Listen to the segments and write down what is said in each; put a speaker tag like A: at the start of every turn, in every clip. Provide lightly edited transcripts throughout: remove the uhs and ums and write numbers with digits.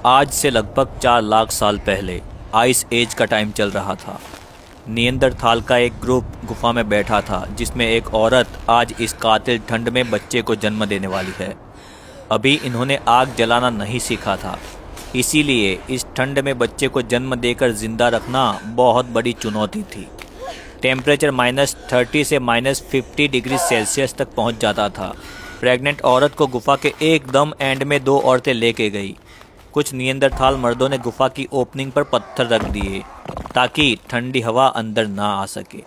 A: आज से लगभग 4 लाख साल पहले आइस एज का टाइम चल रहा था। नियंदरथाल का एक ग्रुप गुफा में बैठा था जिसमें एक औरत आज इस कातिल ठंड में बच्चे को जन्म देने वाली है। अभी इन्होंने आग जलाना नहीं सीखा था, इसीलिए इस ठंड में बच्चे को जन्म देकर जिंदा रखना बहुत बड़ी चुनौती थी। टेम्परेचर -30 से -50 डिग्री सेल्सियस तक पहुंच जाता था। प्रेग्नेंट औरत को गुफा के एकदम एंड में 2 औरतें लेके गई। कुछ नियंदरथाल मर्दों ने गुफा की ओपनिंग पर पत्थर रख दिए ताकि ठंडी हवा अंदर ना आ सके।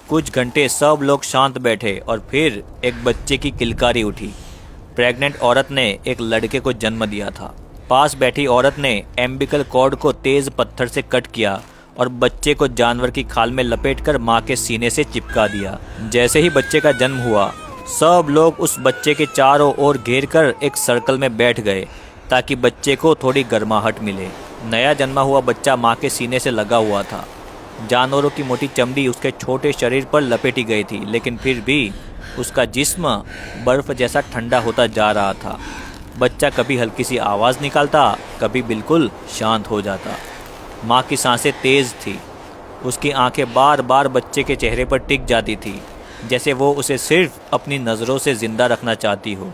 A: कुछ घंटे सब लोग शांत बैठे और फिर एक बच्चे की किलकारी उठी। प्रेग्नेंट औरत ने एक लड़के को जन्म दिया था। पास बैठी औरत ने एम्बिकल कॉर्ड को तेज पत्थर से कट किया और बच्चे को जानवर की खाल में लपेटकर मां के सीने से चिपका दिया। जैसे ही बच्चे का जन्म हुआ, सब लोग उस बच्चे के चारों ओर घेर कर एक सर्कल में बैठ गए ताकि बच्चे को थोड़ी गर्माहट मिले। नया जन्मा हुआ बच्चा मां के सीने से लगा हुआ था। जानवरों की मोटी चमड़ी उसके छोटे शरीर पर लपेटी गई थी, लेकिन फिर भी उसका जिस्म बर्फ जैसा ठंडा होता जा रहा था। बच्चा कभी हल्की सी आवाज़ निकालता, कभी बिल्कुल शांत हो जाता। माँ की सांसें तेज़ थी। उसकी आंखें बार बार बच्चे के चेहरे पर टिक जाती थी, जैसे वो उसे सिर्फ अपनी नज़रों से ज़िंदा रखना चाहती हो।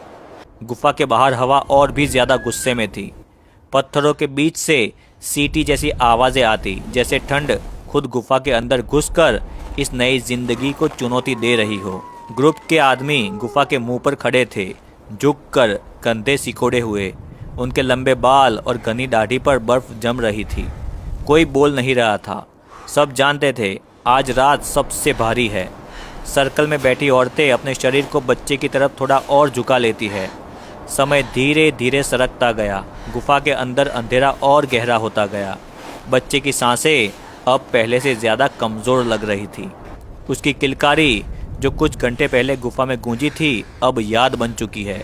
A: गुफा के बाहर हवा और भी ज़्यादा गुस्से में थी। पत्थरों के बीच से सीटी जैसी आवाज़ें आती, जैसे ठंड खुद गुफा के अंदर घुसकर इस नई जिंदगी को चुनौती दे रही हो। ग्रुप के आदमी गुफा के मुंह पर खड़े थे, झुककर कंधे सिकोड़े हुए। उनके लंबे बाल और घनी दाढ़ी पर बर्फ जम रही थी। कोई बोल नहीं रहा था। सब जानते थे आज रात सबसे भारी है। सर्कल में बैठी औरतें अपने शरीर को बच्चे की तरफ थोड़ा और झुका लेती है। समय धीरे धीरे सरकता गया। गुफा के अंदर अंधेरा और गहरा होता गया। बच्चे की सांसें अब पहले से ज़्यादा कमज़ोर लग रही थी। उसकी किलकारी जो कुछ घंटे पहले गुफा में गूंजी थी, अब याद बन चुकी है।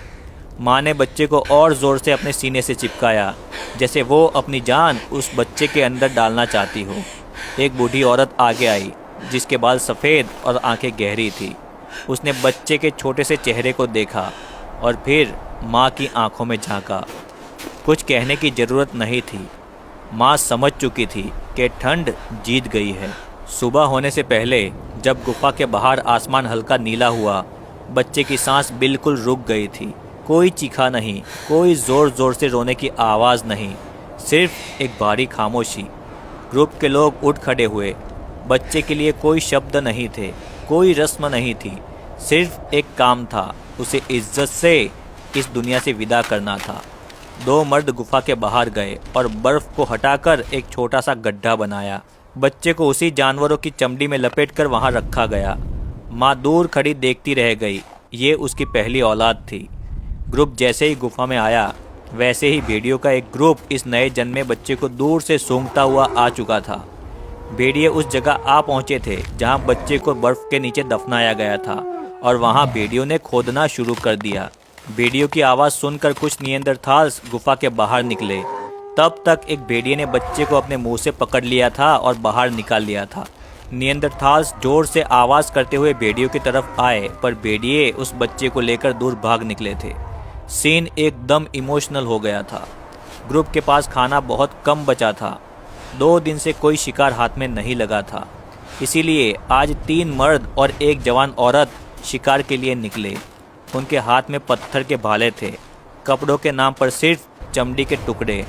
A: माँ ने बच्चे को और ज़ोर से अपने सीने से चिपकाया, जैसे वो अपनी जान उस बच्चे के अंदर डालना चाहती हो। एक बूढ़ी औरत आगे आई, जिसके बाल सफ़ेद और आंखें गहरी थी। उसने बच्चे के छोटे से चेहरे को देखा और फिर माँ की आंखों में झांका। कुछ कहने की ज़रूरत नहीं थी। माँ समझ चुकी थी कि ठंड जीत गई है। सुबह होने से पहले जब गुफा के बाहर आसमान हल्का नीला हुआ, बच्चे की सांस बिल्कुल रुक गई थी। कोई चीखा नहीं, कोई ज़ोर ज़ोर से रोने की आवाज़ नहीं, सिर्फ एक भारी खामोशी। ग्रुप के लोग उठ खड़े हुए। बच्चे के लिए कोई शब्द नहीं थे, कोई रस्म नहीं थी, सिर्फ एक काम था, उसे इज्जत से इस दुनिया से विदा करना था। 2 मर्द गुफा के बाहर गए और बर्फ़ को हटाकर एक छोटा सा गड्ढा बनाया। बच्चे को उसी जानवरों की चमड़ी में लपेटकर वहां रखा गया। माँ दूर खड़ी देखती रह गई। ये उसकी पहली औलाद थी। ग्रुप जैसे ही गुफा में आया, वैसे ही भेड़ियों का एक ग्रुप इस नए जन्मे बच्चे को दूर से सूंघता हुआ आ चुका था। भेड़िए उस जगह आ पहुंचे थे जहां बच्चे को बर्फ के नीचे दफनाया गया था, और वहां भेड़ियों ने खोदना शुरू कर दिया। भेड़ियों की आवाज़ सुनकर कुछ नियंदरथाल्स गुफा के बाहर निकले। तब तक एक भेड़िए ने बच्चे को अपने मुंह से पकड़ लिया था और बाहर निकाल लिया था। नियंदरथाल्स जोर से आवाज़ करते हुए भेड़ियों की तरफ आए, पर भेड़िए उस बच्चे को लेकर दूर भाग निकले थे। सीन एकदम इमोशनल हो गया था। ग्रुप के पास खाना बहुत कम बचा था। 2 दिन से कोई शिकार हाथ में नहीं लगा था, इसीलिए आज 3 मर्द और एक जवान औरत शिकार के लिए निकले। उनके हाथ में पत्थर के भाले थे, कपड़ों के नाम पर सिर्फ चमड़ी के टुकड़े।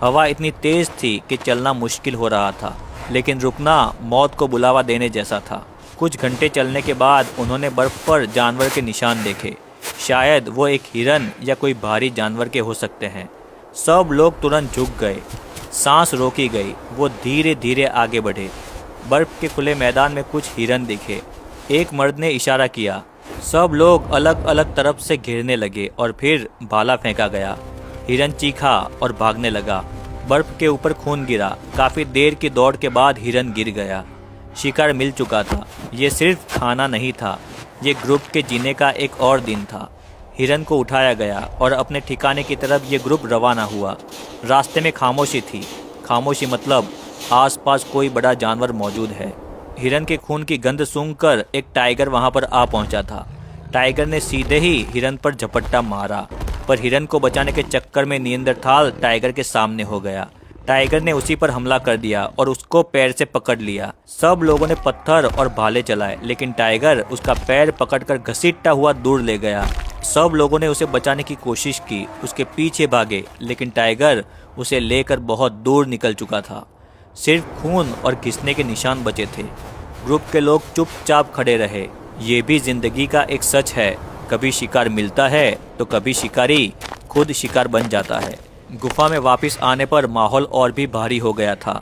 A: हवा इतनी तेज़ थी कि चलना मुश्किल हो रहा था, लेकिन रुकना मौत को बुलावा देने जैसा था। कुछ घंटे चलने के बाद उन्होंने बर्फ़ पर जानवर के निशान देखे। शायद वो एक हिरन या कोई भारी जानवर के हो सकते हैं। सब लोग तुरंत झुक गए। सांस रोकी गई। वो धीरे धीरे आगे बढ़े। बर्फ़ के खुले मैदान में कुछ हिरन दिखे। एक मर्द ने इशारा किया। सब लोग अलग अलग तरफ से घिरने लगे और फिर भाला फेंका गया। हिरन चीखा और भागने लगा। बर्फ़ के ऊपर खून गिरा। काफ़ी देर की दौड़ के बाद हिरन गिर गया। शिकार मिल चुका था। ये सिर्फ खाना नहीं था, ये ग्रुप के जीने का एक और दिन था। हिरन को उठाया गया और अपने ठिकाने की तरफ ये ग्रुप रवाना हुआ। रास्ते में खामोशी थी। खामोशी मतलब आसपास कोई बड़ा जानवर मौजूद है। हिरन के खून की गंध सूंघकर एक टाइगर वहां पर आ पहुंचा था। टाइगर ने सीधे ही हिरन पर झपट्टा मारा, पर हिरन को बचाने के चक्कर में नियंदरथाल टाइगर के सामने हो गया। टाइगर ने उसी पर हमला कर दिया और उसको पैर से पकड़ लिया। सब लोगों ने पत्थर और भाले चलाए, लेकिन टाइगर उसका पैर पकड़कर घसीटता हुआ दूर ले गया। सब लोगों ने उसे बचाने की कोशिश की, उसके पीछे भागे, लेकिन टाइगर उसे लेकर बहुत दूर निकल चुका था। सिर्फ खून और घिसने के निशान बचे थे। ग्रुप के लोग चुपचाप खड़े रहे। ये भी जिंदगी का एक सच है, कभी शिकार मिलता है तो कभी शिकारी खुद शिकार बन जाता है। गुफा में वापस आने पर माहौल और भी भारी हो गया था।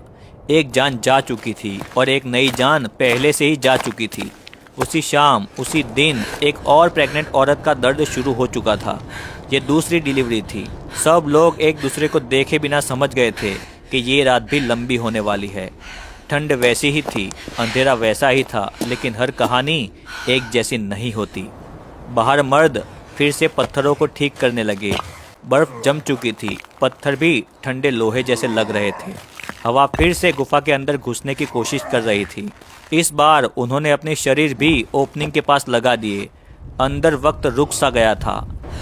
A: एक जान जा चुकी थी और एक नई जान पहले से ही जा चुकी थी। उसी शाम, उसी दिन एक और प्रेग्नेंट औरत का दर्द शुरू हो चुका था। ये दूसरी डिलीवरी थी। सब लोग एक दूसरे को देखे बिना समझ गए थे कि ये रात भी लंबी होने वाली है। ठंड वैसी ही थी, अंधेरा वैसा ही था, लेकिन हर कहानी एक जैसी नहीं होती। बाहर मर्द फिर से पत्थरों को ठीक करने लगे। बर्फ जम चुकी थी, पत्थर भी ठंडे लोहे जैसे लग रहे थे। हवा फिर से गुफा के अंदर घुसने की कोशिश कर रही थी। इस बार उन्होंने अपने शरीर भी ओपनिंग के पास लगा दिए। अंदर वक्त रुक सा गया था,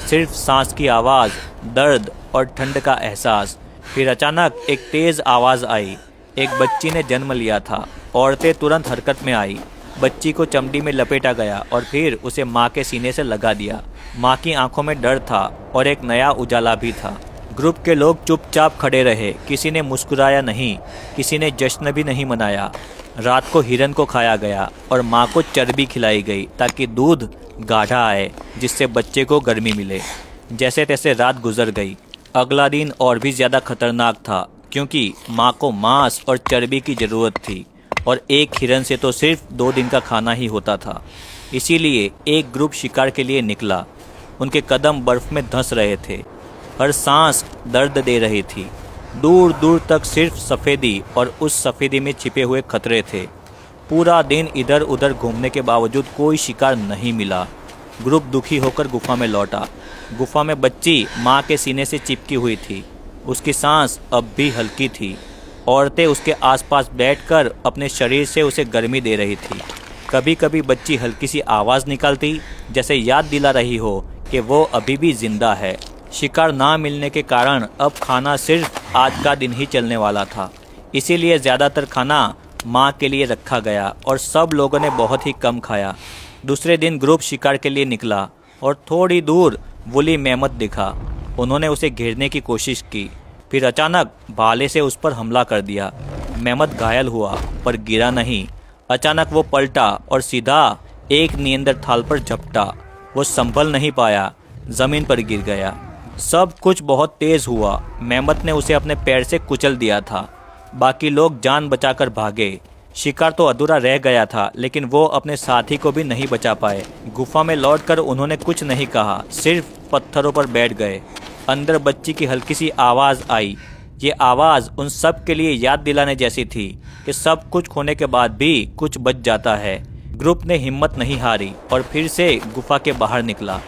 A: सिर्फ सांस की आवाज़, दर्द और ठंड का एहसास। फिर अचानक एक तेज़ आवाज़ आई। एक बच्ची ने जन्म लिया था। औरतें तुरंत हरकत में आई। बच्ची को चमड़ी में लपेटा गया और फिर उसे माँ के सीने से लगा दिया। माँ की आंखों में डर था और एक नया उजाला भी था। ग्रुप के लोग चुपचाप खड़े रहे। किसी ने मुस्कुराया नहीं, किसी ने जश्न भी नहीं मनाया। रात को हिरन को खाया गया और माँ को चर्बी खिलाई गई ताकि दूध गाढ़ा आए, जिससे बच्चे को गर्मी मिले। जैसे तैसे रात गुजर गई। अगला दिन और भी ज़्यादा खतरनाक था, क्योंकि माँ को मांस और चर्बी की ज़रूरत थी और एक हिरन से तो सिर्फ 2 दिन का खाना ही होता था। इसीलिए एक ग्रुप शिकार के लिए निकला। उनके कदम बर्फ में धंस रहे थे, हर सांस दर्द दे रही थी। दूर दूर तक सिर्फ सफ़ेदी और उस सफ़ेदी में छिपे हुए खतरे थे। पूरा दिन इधर उधर घूमने के बावजूद कोई शिकार नहीं मिला। ग्रुप दुखी होकर गुफा में लौटा। गुफा में बच्ची माँ के सीने से चिपकी हुई थी। उसकी सांस अब भी हल्की थी। औरतें उसके आसपास बैठकर अपने शरीर से उसे गर्मी दे रही थी। कभी कभी बच्ची हल्की सी आवाज़ निकालती, जैसे याद दिला रही हो कि वो अभी भी जिंदा है। शिकार ना मिलने के कारण अब खाना सिर्फ आज का दिन ही चलने वाला था। इसीलिए ज़्यादातर खाना माँ के लिए रखा गया और सब लोगों ने बहुत ही कम खाया। दूसरे दिन ग्रुप शिकार के लिए निकला और थोड़ी दूर वुली मेमत दिखा। उन्होंने उसे घेरने की कोशिश की, फिर अचानक भाले से उस पर हमला कर दिया। मेमत घायल हुआ पर गिरा नहीं। अचानक वो पलटा और सीधा एक नियंदरथाल पर झपटा। वो संभल नहीं पाया, ज़मीन पर गिर गया। सब कुछ बहुत तेज़ हुआ। मेमत ने उसे अपने पैर से कुचल दिया था। बाकी लोग जान बचाकर भागे। शिकार तो अधूरा रह गया था, लेकिन वो अपने साथी को भी नहीं बचा पाए। गुफा में लौटकर उन्होंने कुछ नहीं कहा, सिर्फ पत्थरों पर बैठ गए। अंदर बच्ची की हल्की सी आवाज़ आई। ये आवाज़ उन सब के लिए याद दिलाने जैसी थी कि सब कुछ खोने के बाद भी कुछ बच जाता है। ग्रुप ने हिम्मत नहीं हारी और फिर से गुफा के बाहर निकला।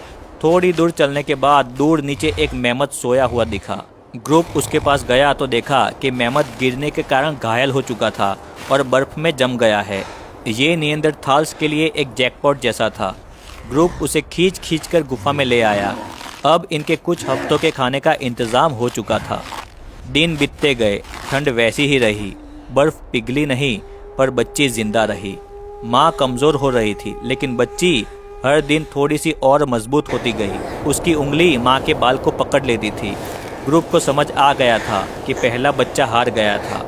A: थोड़ी दूर चलने के बाद दूर नीचे एक मेमत सोया हुआ दिखा। ग्रुप उसके पास गया तो देखा कि मेमत गिरने के कारण घायल हो चुका था और बर्फ में जम गया है। ये नियंदरथाल्स के लिए एक जैकपॉट जैसा था। ग्रुप उसे खींच कर गुफा में ले आया। अब इनके कुछ हफ्तों के खाने का इंतज़ाम हो चुका था। दिन बीतते गए, ठंड वैसी ही रही। बर्फ़ पिघली नहीं, पर बच्ची जिंदा रही। माँ कमज़ोर हो रही थी, लेकिन बच्ची हर दिन थोड़ी सी और मजबूत होती गई। उसकी उंगली माँ के बाल को पकड़ लेती थी। ग्रुप को समझ आ गया था कि पहला बच्चा हार गया था,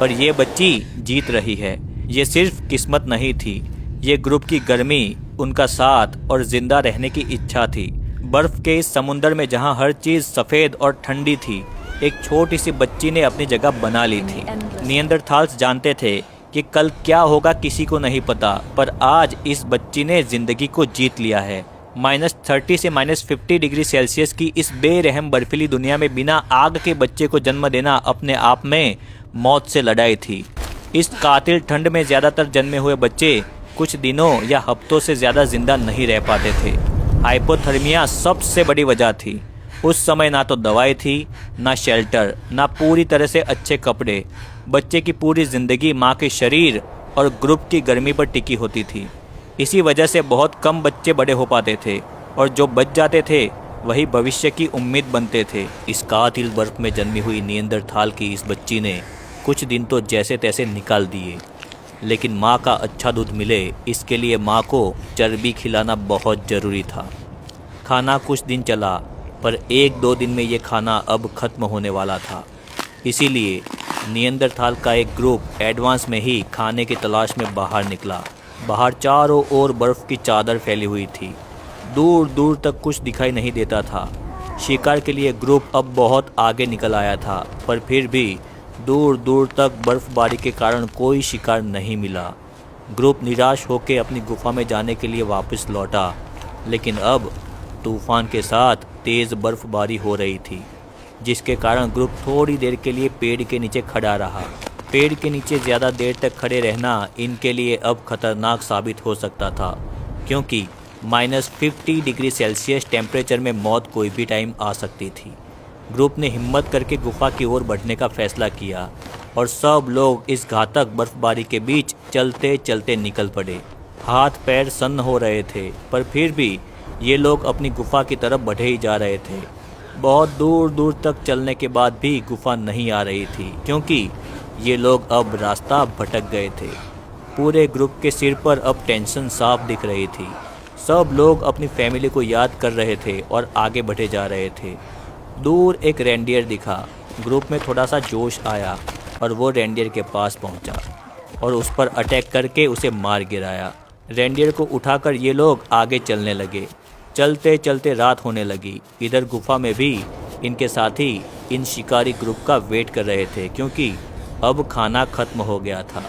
A: पर यह बच्ची जीत रही है। ये सिर्फ किस्मत नहीं थी, ये ग्रुप की गर्मी, उनका साथ और जिंदा रहने की इच्छा थी। बर्फ के इस समुंदर में जहाँ हर चीज़ सफ़ेद और ठंडी थी, एक छोटी सी बच्ची ने अपनी जगह बना ली थी। नियंदरथाल्स जानते थे कि कल क्या होगा किसी को नहीं पता, पर आज इस बच्ची ने ज़िंदगी को जीत लिया है। -30 से -50 डिग्री सेल्सियस की इस बेरहम बर्फीली दुनिया में बिना आग के बच्चे को जन्म देना अपने आप में मौत से लड़ाई थी। इस कातिल ठंड में ज़्यादातर जन्मे हुए बच्चे कुछ दिनों या हफ्तों से ज़्यादा जिंदा नहीं रह पाते थे। हाइपोथर्मिया सबसे बड़ी वजह थी। उस समय ना तो दवाई थी, ना शेल्टर, ना पूरी तरह से अच्छे कपड़े। बच्चे की पूरी ज़िंदगी माँ के शरीर और ग्रुप की गर्मी पर टिकी होती थी। इसी वजह से बहुत कम बच्चे बड़े हो पाते थे और जो बच जाते थे वही भविष्य की उम्मीद बनते थे। इस कातिल बर्फ में जन्मी हुई नियंदरथाल की इस बच्ची ने कुछ दिन तो जैसे तैसे निकाल दिए, लेकिन माँ का अच्छा दूध मिले इसके लिए माँ को चर्बी खिलाना बहुत ज़रूरी था। खाना कुछ दिन चला, पर 1-2 दिन में ये खाना अब ख़त्म होने वाला था। इसीलिए नियंदरथाल का एक ग्रुप एडवांस में ही खाने की तलाश में बाहर निकला। बाहर चारों ओर बर्फ़ की चादर फैली हुई थी, दूर दूर तक कुछ दिखाई नहीं देता था। शिकार के लिए ग्रुप अब बहुत आगे निकल आया था, पर फिर भी दूर दूर तक बर्फ़बारी के कारण कोई शिकार नहीं मिला। ग्रुप निराश होकर अपनी गुफा में जाने के लिए वापस लौटा, लेकिन अब तूफान के साथ तेज़ बर्फ़बारी हो रही थी, जिसके कारण ग्रुप थोड़ी देर के लिए पेड़ के नीचे खड़ा रहा। पेड़ के नीचे ज़्यादा देर तक खड़े रहना इनके लिए अब खतरनाक साबित हो सकता था, क्योंकि -50 डिग्री सेल्सियस टेम्परेचर में मौत कोई भी टाइम आ सकती थी। ग्रुप ने हिम्मत करके गुफा की ओर बढ़ने का फैसला किया और सब लोग इस घातक बर्फबारी के बीच चलते चलते निकल पड़े। हाथ पैर सन्न हो रहे थे, पर फिर भी ये लोग अपनी गुफा की तरफ बढ़े ही जा रहे थे। बहुत दूर दूर तक चलने के बाद भी गुफा नहीं आ रही थी, क्योंकि ये लोग अब रास्ता भटक गए थे। पूरे ग्रुप के सिर पर अब टेंशन साफ दिख रही थी। सब लोग अपनी फैमिली को याद कर रहे थे और आगे बढ़े जा रहे थे। दूर एक रेंडियर दिखा। ग्रुप में थोड़ा सा जोश आया और वो रेंडियर के पास पहुंचा और उस पर अटैक करके उसे मार गिराया। रेंडियर को उठाकर ये लोग आगे चलने लगे। चलते चलते रात होने लगी। इधर गुफा में भी इनके साथी इन शिकारी ग्रुप का वेट कर रहे थे, क्योंकि अब खाना खत्म हो गया था।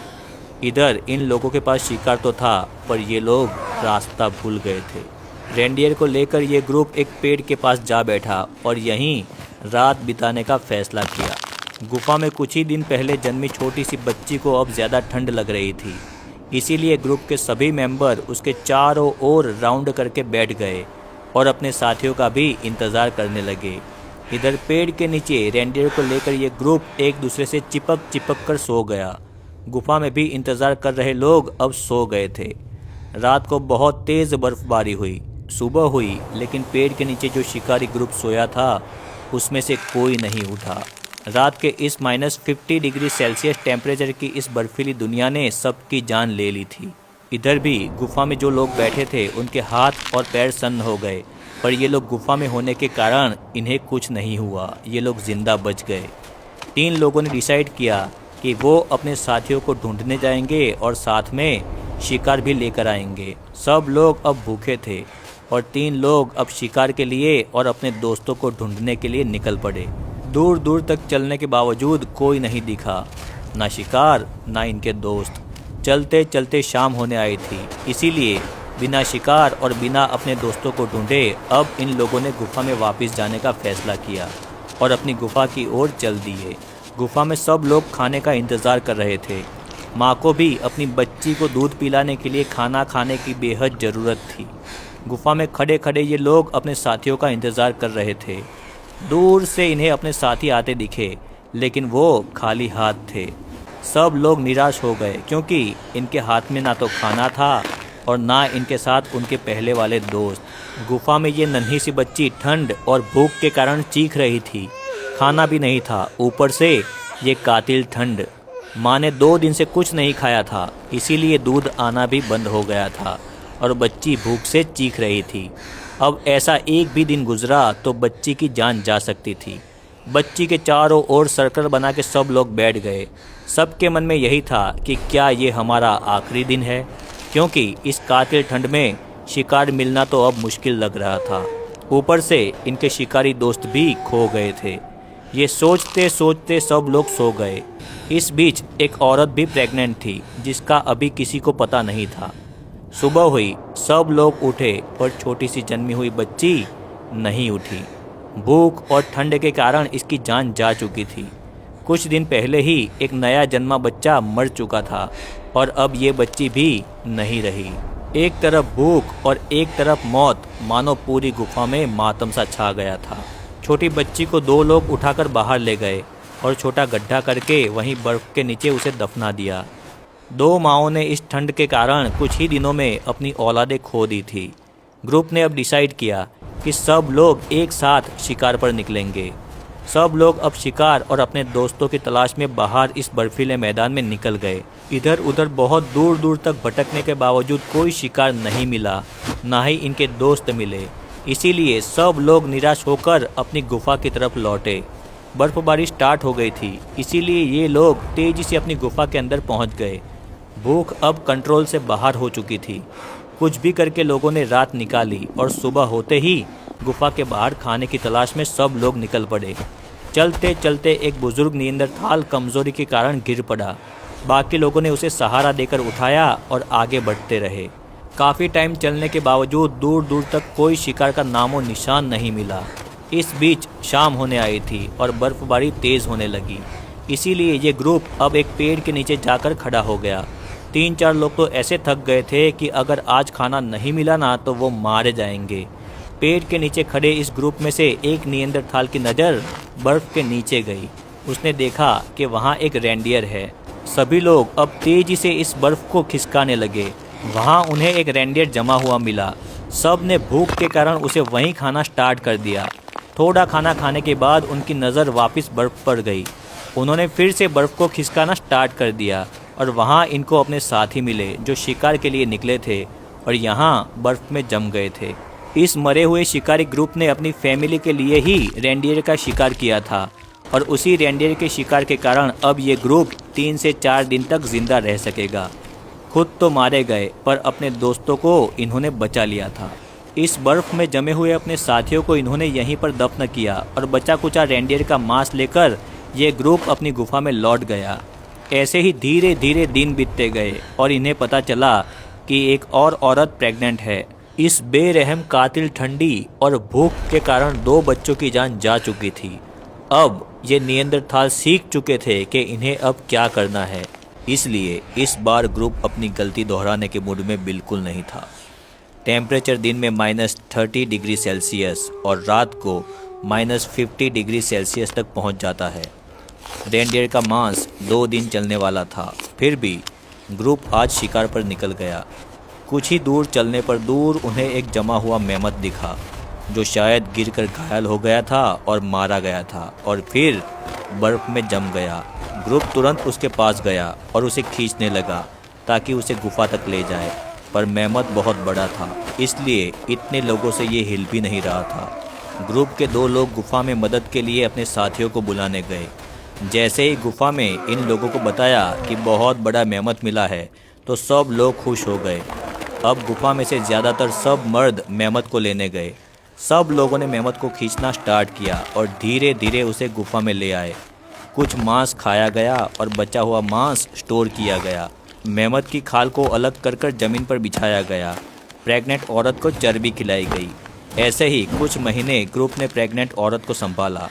A: इधर इन लोगों के पास शिकार तो था, पर ये लोग रास्ता भूल गए थे। रेंडियर को लेकर ये ग्रुप एक पेड़ के पास जा बैठा और यहीं रात बिताने का फैसला किया। गुफा में कुछ ही दिन पहले जन्मी छोटी सी बच्ची को अब ज़्यादा ठंड लग रही थी, इसीलिए ग्रुप के सभी मेंबर उसके चारों ओर राउंड करके बैठ गए और अपने साथियों का भी इंतज़ार करने लगे। इधर पेड़ के नीचे रेंडियर को लेकर ये ग्रुप एक दूसरे से चिपक कर सो गया। गुफा में भी इंतज़ार कर रहे लोग अब सो गए थे। रात को बहुत तेज़ बर्फबारी हुई। सुबह हुई, लेकिन पेड़ के नीचे जो शिकारी ग्रुप सोया था उसमें से कोई नहीं उठा। रात के इस -50 डिग्री सेल्सियस टेम्परेचर की इस बर्फीली दुनिया ने सबकी जान ले ली थी। इधर भी गुफा में जो लोग बैठे थे उनके हाथ और पैर सन्न हो गए, पर ये लोग गुफा में होने के कारण इन्हें कुछ नहीं हुआ। ये लोग जिंदा बच गए। 3 लोगों ने डिसाइड किया कि वो अपने साथियों को ढूंढने जाएंगे और साथ में शिकार भी लेकर आएंगे। सब लोग अब भूखे थे और 3 लोग अब शिकार के लिए और अपने दोस्तों को ढूंढने के लिए निकल पड़े। दूर दूर तक चलने के बावजूद कोई नहीं दिखा, ना शिकार ना इनके दोस्त। चलते चलते शाम होने आई थी, इसीलिए बिना शिकार और बिना अपने दोस्तों को ढूंढे अब इन लोगों ने गुफा में वापस जाने का फैसला किया और अपनी गुफा की ओर चल दिए। गुफा में सब लोग खाने का इंतज़ार कर रहे थे। माँ को भी अपनी बच्ची को दूध पिलाने के लिए खाना खाने की बेहद ज़रूरत थी। गुफा में खड़े खड़े ये लोग अपने साथियों का इंतज़ार कर रहे थे। दूर से इन्हें अपने साथी आते दिखे, लेकिन वो खाली हाथ थे। सब लोग निराश हो गए, क्योंकि इनके हाथ में ना तो खाना था और ना इनके साथ उनके पहले वाले दोस्त। गुफा में ये नन्ही सी बच्ची ठंड और भूख के कारण चीख रही थी। खाना भी नहीं था, ऊपर से ये कातिल ठंड। माँ ने 2 दिन से कुछ नहीं खाया था, इसीलिए दूध आना भी बंद हो गया था और बच्ची भूख से चीख रही थी। अब ऐसा एक भी दिन गुजरा तो बच्ची की जान जा सकती थी। बच्ची के चारों ओर सर्कल बना के सब लोग बैठ गए। सबके मन में यही था कि क्या ये हमारा आखिरी दिन है, क्योंकि इस कातिल ठंड में शिकार मिलना तो अब मुश्किल लग रहा था। ऊपर से इनके शिकारी दोस्त भी खो गए थे। ये सोचते सोचते सब लोग सो गए। इस बीच एक औरत भी प्रेग्नेंट थी, जिसका अभी किसी को पता नहीं था। सुबह हुई, सब लोग उठे और छोटी सी जन्मी हुई बच्ची नहीं उठी। भूख और ठंड के कारण इसकी जान जा चुकी थी। कुछ दिन पहले ही एक नया जन्मा बच्चा मर चुका था और अब ये बच्ची भी नहीं रही। एक तरफ भूख और एक तरफ मौत, मानो पूरी गुफा में मातम सा छा गया था। छोटी बच्ची को 2 लोग उठाकर बाहर ले गए और छोटा गड्ढा करके वहीं बर्फ के नीचे उसे दफना दिया। 2 माओं ने इस ठंड के कारण कुछ ही दिनों में अपनी औलादें खो दी थी। ग्रुप ने अब डिसाइड किया कि सब लोग एक साथ शिकार पर निकलेंगे। सब लोग अब शिकार और अपने दोस्तों की तलाश में बाहर इस बर्फीले मैदान में निकल गए। इधर उधर बहुत दूर दूर तक भटकने के बावजूद कोई शिकार नहीं मिला, ना ही इनके दोस्त मिले। इसीलिए सब लोग निराश होकर अपनी गुफा की तरफ लौटे। बर्फबारी स्टार्ट हो गई थी, इसीलिए ये लोग तेजी से अपनी गुफा के अंदर पहुंच गए। भूख अब कंट्रोल से बाहर हो चुकी थी। कुछ भी करके लोगों ने रात निकाली और सुबह होते ही गुफा के बाहर खाने की तलाश में सब लोग निकल पड़े। चलते चलते एक बुजुर्ग नियंदरथाल कमजोरी के कारण गिर पड़ा। बाकी लोगों ने उसे सहारा देकर उठाया और आगे बढ़ते रहे। काफ़ी टाइम चलने के बावजूद दूर दूर तक कोई शिकार का नामो निशान नहीं मिला। इस बीच शाम होने आई थी और बर्फबारी तेज़ होने लगी। इसीलिए ये ग्रुप अब एक पेड़ के नीचे जाकर खड़ा हो गया। 3-4 लोग तो ऐसे थक गए थे कि अगर आज खाना नहीं मिला ना तो वो मारे जाएंगे। पेड़ के नीचे खड़े इस ग्रुप में से एक नियंदरथाल की नज़र बर्फ़ के नीचे गई। उसने देखा कि वहाँ एक रेंडियर है। सभी लोग अब तेज़ी से इस बर्फ़ को खिसकाने लगे। वहाँ उन्हें एक रेंडियर जमा हुआ मिला। सब ने भूख के कारण उसे वहीं खाना स्टार्ट कर दिया। थोड़ा खाना खाने के बाद उनकी नज़र वापस बर्फ़ पर गई। उन्होंने फिर से बर्फ़ को खिसकाना स्टार्ट कर दिया और वहाँ इनको अपने साथी मिले जो शिकार के लिए निकले थे और यहाँ बर्फ़ में जम गए थे। इस मरे हुए शिकारी ग्रुप ने अपनी फैमिली के लिए ही रेंडियर का शिकार किया था और उसी रेंडियर के शिकार के कारण अब ये ग्रुप 3 से 4 दिन तक जिंदा रह सकेगा। खुद तो मारे गए पर अपने दोस्तों को इन्होंने बचा लिया था। इस बर्फ़ में जमे हुए अपने साथियों को इन्होंने यहीं पर दफन किया और बचा कुचा रेंडियर का मांस लेकर ये ग्रुप अपनी गुफा में लौट गया। ऐसे ही धीरे धीरे दिन बीतते गए और इन्हें पता चला कि एक और औरत प्रेग्नेंट है। इस बेरहम कातिल ठंडी और भूख के कारण 2 बच्चों की जान जा चुकी थी। अब ये नियंदरथाल सीख चुके थे कि इन्हें अब क्या करना है। इसलिए इस बार ग्रुप अपनी गलती दोहराने के मूड में बिल्कुल नहीं था। टेम्परेचर दिन में -30 डिग्री सेल्सियस और रात को -50 डिग्री सेल्सियस तक पहुंच जाता है। रेंडियर का मांस 2 दिन चलने वाला था, फिर भी ग्रुप आज शिकार पर निकल गया। कुछ ही दूर चलने पर दूर उन्हें एक जमा हुआ मेमत दिखा जो शायद गिरकर घायल हो गया था और मारा गया था और फिर बर्फ़ में जम गया। ग्रुप तुरंत उसके पास गया और उसे खींचने लगा ताकि उसे गुफा तक ले जाए, पर मेमत बहुत बड़ा था इसलिए इतने लोगों से ये हिल भी नहीं रहा था। ग्रुप के 2 लोग गुफा में मदद के लिए अपने साथियों को बुलाने गए। जैसे ही गुफा में इन लोगों को बताया कि बहुत बड़ा मेमत मिला है तो सब लोग खुश हो गए। अब गुफा में से ज़्यादातर सब मर्द मेमत को लेने गए। सब लोगों ने मेमत को खींचना स्टार्ट किया और धीरे धीरे उसे गुफा में ले आए। कुछ मांस खाया गया और बचा हुआ मांस स्टोर किया गया। मेमत की खाल को अलग कर कर ज़मीन पर बिछाया गया। प्रेग्नेंट औरत को चर्बी खिलाई गई। ऐसे ही कुछ महीने ग्रुप ने प्रेग्नेंट औरत को संभाला।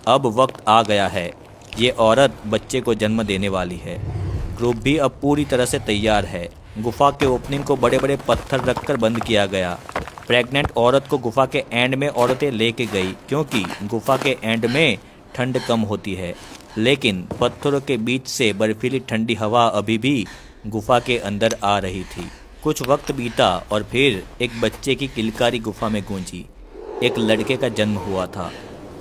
A: अब वक्त आ गया है, ये औरत बच्चे को जन्म देने वाली है। ग्रुप भी अब पूरी तरह से तैयार है। गुफा के ओपनिंग को बड़े बड़े पत्थर रखकर बंद किया गया। प्रेग्नेंट औरत को गुफा के एंड में औरतें लेके गई क्योंकि गुफा के एंड में ठंड कम होती है, लेकिन पत्थरों के बीच से बर्फीली ठंडी हवा अभी भी गुफा के अंदर आ रही थी। कुछ वक्त बीता और फिर एक बच्चे की किलकारी गुफा में गूंजी। एक लड़के का जन्म हुआ था।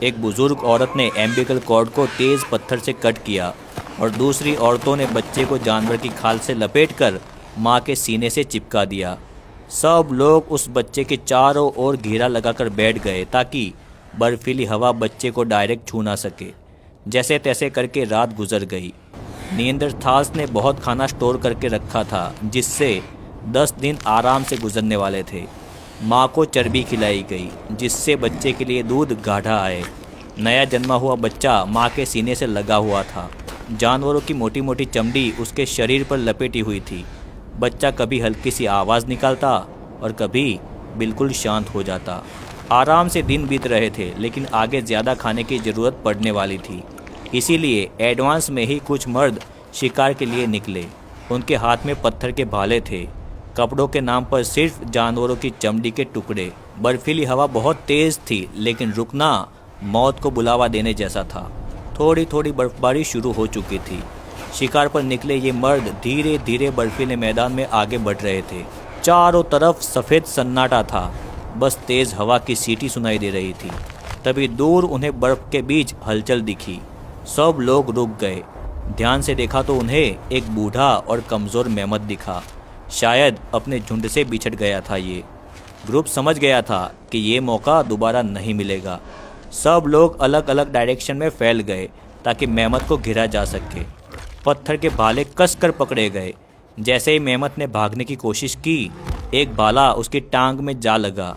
A: एक बुजुर्ग औरत ने एम्बिकल कॉर्ड को तेज़ पत्थर से कट किया और दूसरी औरतों ने बच्चे को जानवर की खाल से लपेटकर माँ के सीने से चिपका दिया। सब लोग उस बच्चे के चारों ओर घेरा लगाकर बैठ गए ताकि बर्फीली हवा बच्चे को डायरेक्ट छू ना सके। जैसे तैसे करके रात गुजर गई। नियंदरथाल्स ने बहुत खाना स्टोर करके रखा था जिससे 10 दिन आराम से गुजरने वाले थे। माँ को चर्बी खिलाई गई जिससे बच्चे के लिए दूध गाढ़ा आए। नया जन्मा हुआ बच्चा माँ के सीने से लगा हुआ था। जानवरों की मोटी मोटी चमड़ी उसके शरीर पर लपेटी हुई थी। बच्चा कभी हल्की सी आवाज़ निकालता और कभी बिल्कुल शांत हो जाता। आराम से दिन बीत रहे थे लेकिन आगे ज़्यादा खाने की ज़रूरत पड़ने वाली थी। इसीलिए एडवांस में ही कुछ मर्द शिकार के लिए निकले। उनके हाथ में पत्थर के भाले थे। कपड़ों के नाम पर सिर्फ जानवरों की चमड़ी के टुकड़े। बर्फीली हवा बहुत तेज़ थी लेकिन रुकना मौत को बुलावा देने जैसा था। थोड़ी थोड़ी बर्फबारी शुरू हो चुकी थी। शिकार पर निकले ये मर्द धीरे धीरे बर्फीले मैदान में आगे बढ़ रहे थे। चारों तरफ सफ़ेद सन्नाटा था। बस तेज़ हवा की सीटी सुनाई दे रही थी। तभी दूर उन्हें बर्फ़ के बीच हलचल दिखी। सब लोग रुक गए। ध्यान से देखा तो उन्हें एक बूढ़ा और कमज़ोर मेमत दिखा। शायद अपने झुंड से बिछड़ गया था ये। ग्रुप समझ गया था कि ये मौका दोबारा नहीं मिलेगा। सब लोग अलग अलग डायरेक्शन में फैल गए ताकि मेमत को घिरा जा सके। पत्थर के भाले कसकर पकड़े गए। जैसे ही मेमत ने भागने की कोशिश की, एक भाला उसकी टांग में जा लगा।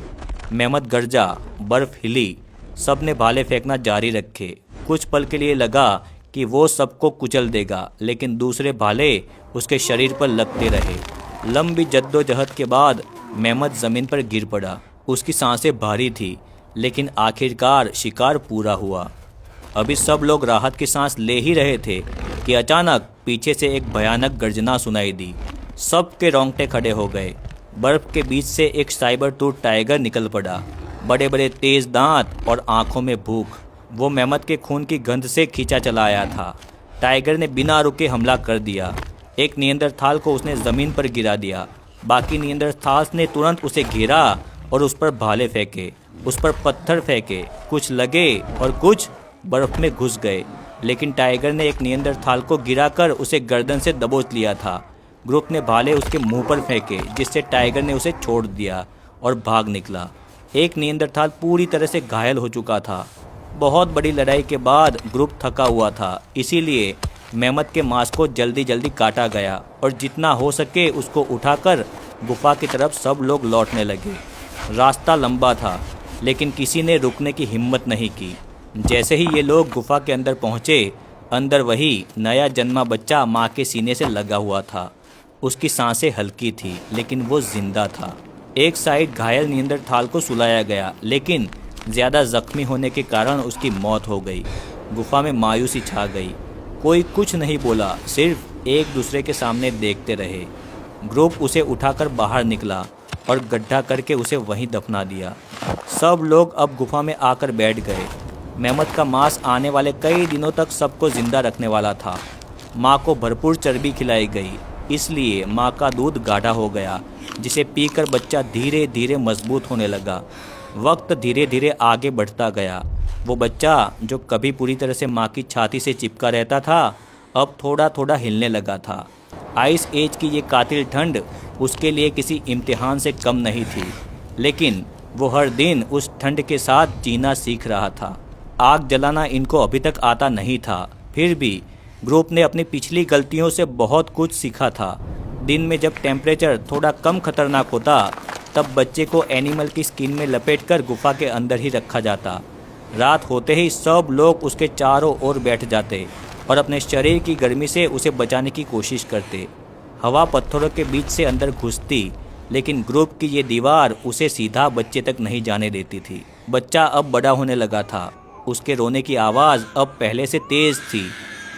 A: मेमत गरजा, बर्फ हिली। सब ने भाले फेंकना जारी रखे। कुछ पल के लिए लगा कि वो सबको कुचल देगा, लेकिन दूसरे भाले उसके शरीर पर लगते रहे। लंबी जद्दोजहद के बाद मेमत ज़मीन पर गिर पड़ा। उसकी सांसें भारी थी, लेकिन आखिरकार शिकार पूरा हुआ। अभी सब लोग राहत की सांस ले ही रहे थे कि अचानक पीछे से एक भयानक गर्जना सुनाई दी। सबके रोंगटे खड़े हो गए। बर्फ के बीच से एक साइबर टूथ टाइगर निकल पड़ा। बड़े बड़े तेज दांत और आंखों में भूख। वो मेमत के खून की गंध से खींचा चला आया था। टाइगर ने बिना रुके हमला कर दिया। एक नियंदरथाल को उसने ज़मीन पर गिरा दिया। बाकी नियंदरथाल्स ने तुरंत उसे घेरा और उस पर भाले फेंके, उस पर पत्थर फेंके। कुछ लगे और कुछ बर्फ में घुस गए, लेकिन टाइगर ने एक नियंदरथाल को गिराकर उसे गर्दन से दबोच लिया था। ग्रुप ने भाले उसके मुंह पर फेंके, जिससे टाइगर ने उसे छोड़ दिया और भाग निकला। एक नियंदरथाल पूरी तरह से घायल हो चुका था। बहुत बड़ी लड़ाई के बाद ग्रुप थका हुआ था, इसीलिए मेमत के मांस को जल्दी जल्दी काटा गया और जितना हो सके उसको उठाकर गुफा की तरफ सब लोग लौटने लगे। रास्ता लंबा था, लेकिन किसी ने रुकने की हिम्मत नहीं की। जैसे ही ये लोग गुफा के अंदर पहुँचे, अंदर वही नया जन्मा बच्चा माँ के सीने से लगा हुआ था। उसकी सांसें हल्की थी, लेकिन वो जिंदा था। एक साइड घायल नियंदरथाल को सुलाया गया, लेकिन ज़्यादा जख्मी होने के कारण उसकी मौत हो गई। गुफा में मायूसी छा गई। कोई कुछ नहीं बोला, सिर्फ एक दूसरे के सामने देखते रहे। ग्रुप उसे उठाकर बाहर निकला और गड्ढा करके उसे वहीं दफना दिया। सब लोग अब गुफा में आकर बैठ गए। मेमत का मांस आने वाले कई दिनों तक सबको जिंदा रखने वाला था। माँ को भरपूर चर्बी खिलाई गई, इसलिए माँ का दूध गाढ़ा हो गया, जिसे पीकर बच्चा धीरे धीरे मजबूत होने लगा। वक्त धीरे धीरे आगे बढ़ता गया। वो बच्चा जो कभी पूरी तरह से माँ की छाती से चिपका रहता था, अब थोड़ा थोड़ा हिलने लगा था। आइस एज की ये कातिल ठंड उसके लिए किसी इम्तिहान से कम नहीं थी, लेकिन वो हर दिन उस ठंड के साथ जीना सीख रहा था। आग जलाना इनको अभी तक आता नहीं था, फिर भी ग्रुप ने अपनी पिछली गलतियों से बहुत कुछ सीखा था। दिन में जब टेम्परेचर थोड़ा कम खतरनाक होता, तब बच्चे को एनिमल की स्किन में लपेटकर गुफा के अंदर ही रखा जाता। रात होते ही सब लोग उसके चारों ओर बैठ जाते और अपने शरीर की गर्मी से उसे बचाने की कोशिश करते। हवा पत्थरों के बीच से अंदर घुसती, लेकिन ग्रुप की ये दीवार उसे सीधा बच्चे तक नहीं जाने देती थी। बच्चा अब बड़ा होने लगा था। उसके रोने की आवाज़ अब पहले से तेज़ थी,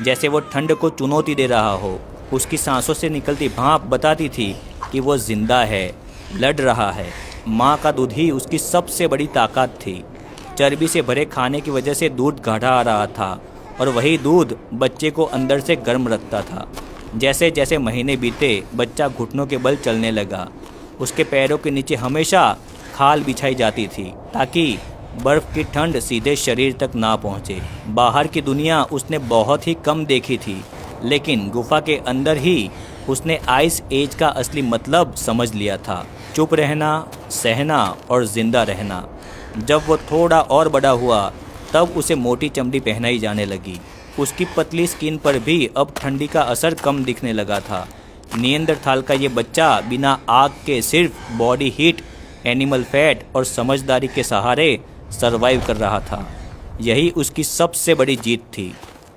A: जैसे वो ठंड को चुनौती दे रहा हो। उसकी सांसों से निकलती भाप बताती थी कि वो जिंदा है, लड़ रहा है। माँ का दूध ही उसकी सबसे बड़ी ताकत थी। चर्बी से भरे खाने की वजह से दूध गाढ़ा आ रहा था, और वही दूध बच्चे को अंदर से गर्म रखता था। जैसे जैसे महीने बीते, बच्चा घुटनों के बल चलने लगा। उसके पैरों के नीचे हमेशा खाल बिछाई जाती थी, ताकि बर्फ़ की ठंड सीधे शरीर तक ना पहुँचे। बाहर की दुनिया उसने बहुत ही कम देखी थी, लेकिन गुफा के अंदर ही उसने आइस एज का असली मतलब समझ लिया था। चुप रहना, सहना और ज़िंदा रहना। जब वो थोड़ा और बड़ा हुआ, तब उसे मोटी चमड़ी पहनाई जाने लगी। उसकी पतली स्किन पर भी अब ठंडी का असर कम दिखने लगा था। नियंदरथाल का ये बच्चा बिना आग के सिर्फ बॉडी हीट, एनिमल फैट और समझदारी के सहारे सरवाइव कर रहा था। यही उसकी सबसे बड़ी जीत थी।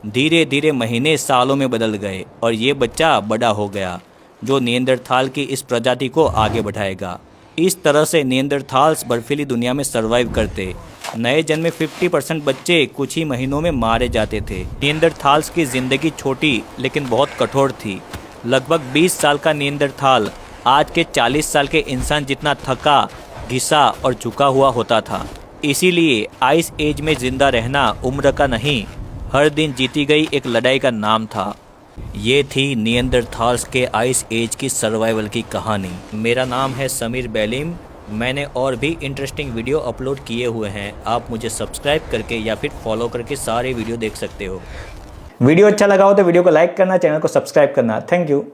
A: धीरे धीरे महीने सालों में बदल गए और ये बच्चा बड़ा हो गया, जो नियंदरथाल की इस प्रजाति को आगे बढ़ाएगा। इस तरह से नियंदरथाल्स बर्फीली दुनिया में सरवाइव करते। नए जन्मे 50% बच्चे कुछ ही महीनों में मारे जाते थे। नियंदरथाल्स की ज़िंदगी छोटी लेकिन बहुत कठोर थी। लगभग 20 साल का नियंदरथाल आज के 40 साल के इंसान जितना थका, घिसा और झुका हुआ होता था। इसीलिए आइस एज में ज़िंदा रहना उम्र का नहीं, हर दिन जीती गई एक लड़ाई का नाम था। ये थी नियंदरथाल्स के आइस एज की सर्वाइवल की कहानी। मेरा नाम है समीर बेलिम। मैंने और भी इंटरेस्टिंग वीडियो अपलोड किए हुए हैं, आप मुझे सब्सक्राइब करके या फिर फॉलो करके सारे वीडियो देख सकते हो।
B: वीडियो अच्छा लगा हो तो वीडियो को लाइक करना, चैनल को सब्सक्राइब करना। Thank you.